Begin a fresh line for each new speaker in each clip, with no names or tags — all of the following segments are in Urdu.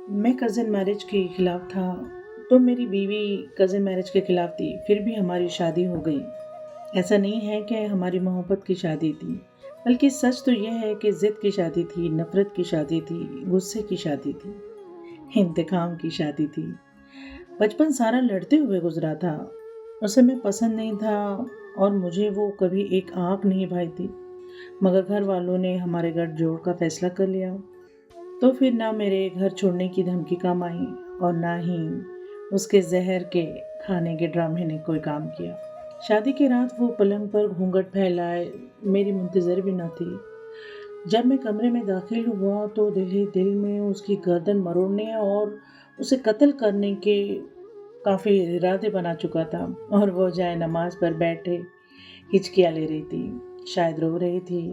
میں کزن میرج کے خلاف تھا تو میری بیوی کزن میرج کے خلاف تھی، پھر بھی ہماری شادی ہو گئی۔ ایسا نہیں ہے کہ ہماری محبت کی شادی تھی، بلکہ سچ تو یہ ہے کہ ضد کی شادی تھی، نفرت کی شادی تھی، غصے کی شادی تھی، انتقام کی شادی تھی۔ بچپن سارا لڑتے ہوئے گزرا تھا، اسے میں پسند نہیں تھا اور مجھے وہ کبھی ایک آنکھ نہیں بھائی تھی، مگر گھر والوں نے ہمارے گھر جوڑ کا فیصلہ کر لیا تو پھر نہ میرے گھر چھوڑنے کی دھمکی کام آئی اور نہ ہی اس کے زہر کے کھانے کے ڈرامے نے کوئی کام کیا۔ شادی کی رات وہ پلنگ پر گھونگھٹ پھیلائے میری منتظر بھی نہ تھی۔ جب میں کمرے میں داخل ہوا تو دل ہی دل میں اس کی گردن مروڑنے اور اسے قتل کرنے کے کافی ارادے بنا چکا تھا، اور وہ جائے نماز پر بیٹھے ہچکیاں لے رہی تھی، شاید رو رہی تھی۔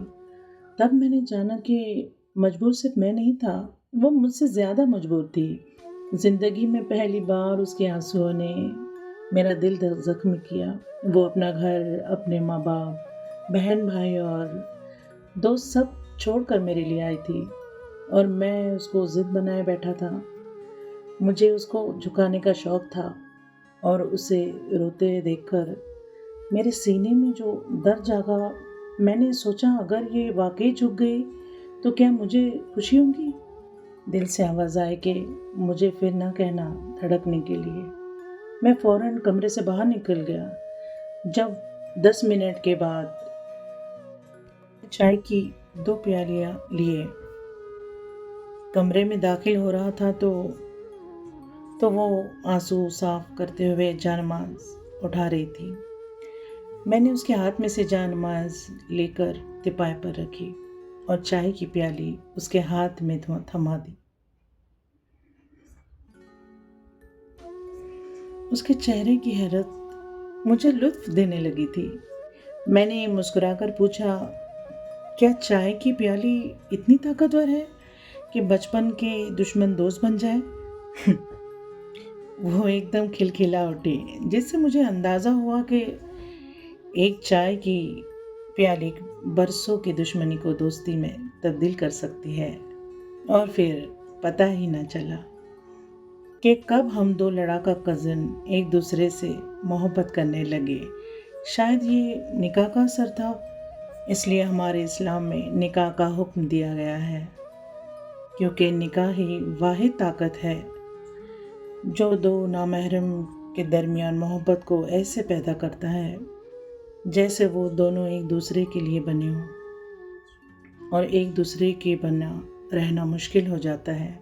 تب میں نے جانا کہ مجبور صرف میں نہیں تھا، وہ مجھ سے زیادہ مجبور تھی۔ زندگی میں پہلی بار اس کے آنسوؤں نے میرا دل زخمی کیا۔ وہ اپنا گھر، اپنے ماں باپ، بہن بھائی اور دوست سب چھوڑ کر میرے لیے آئی تھی، اور میں اس کو ضد بنائے بیٹھا تھا۔ مجھے اس کو جھکانے کا شوق تھا، اور اسے روتے دیکھ کر میرے سینے میں جو درد جاگا، میں نے سوچا اگر یہ واقعی جھک گئی تو کیا مجھے خوشی ہوگی؟ دل سے آواز آئے کہ مجھے پھر نہ کہنا دھڑکنے کے لیے۔ میں فوراً کمرے سے باہر نکل گیا۔ جب 10 منٹ کے بعد چائے کی 2 پیالیاں لیے کمرے میں داخل ہو رہا تھا تو وہ آنسو صاف کرتے ہوئے جانماز اٹھا رہی تھی۔ میں نے اس کے ہاتھ میں سے جانماز لے کر تپائے پر رکھی اور چائے کی پیالی اس کے ہاتھ میں تھما دی۔ اس کے چہرے کی حیرت مجھے لطف دینے لگی تھی۔ میں نے مسکرا کر پوچھا، کیا چائے کی پیالی اتنی طاقتور ہے کہ بچپن کے دشمن دوست بن جائے؟ وہ ایک دم کھلکھلا اٹھی، جس سے مجھے اندازہ ہوا کہ ایک چائے کی پیالی برسوں کی دشمنی کو دوستی میں تبدیل کر سکتی ہے۔ اور پھر پتہ ہی نہ چلا کہ کب ہم دو لڑاکا کزن ایک دوسرے سے محبت کرنے لگے۔ شاید یہ نکاح کا اثر تھا، اس لیے ہمارے اسلام میں نکاح کا حکم دیا گیا ہے، کیونکہ نکاح ہی واحد طاقت ہے جو دو نامحرم کے درمیان محبت کو ایسے پیدا کرتا ہے جیسے وہ دونوں ایک دوسرے کے لیے بنے ہوں، اور ایک دوسرے کے بنا رہنا مشکل ہو جاتا ہے۔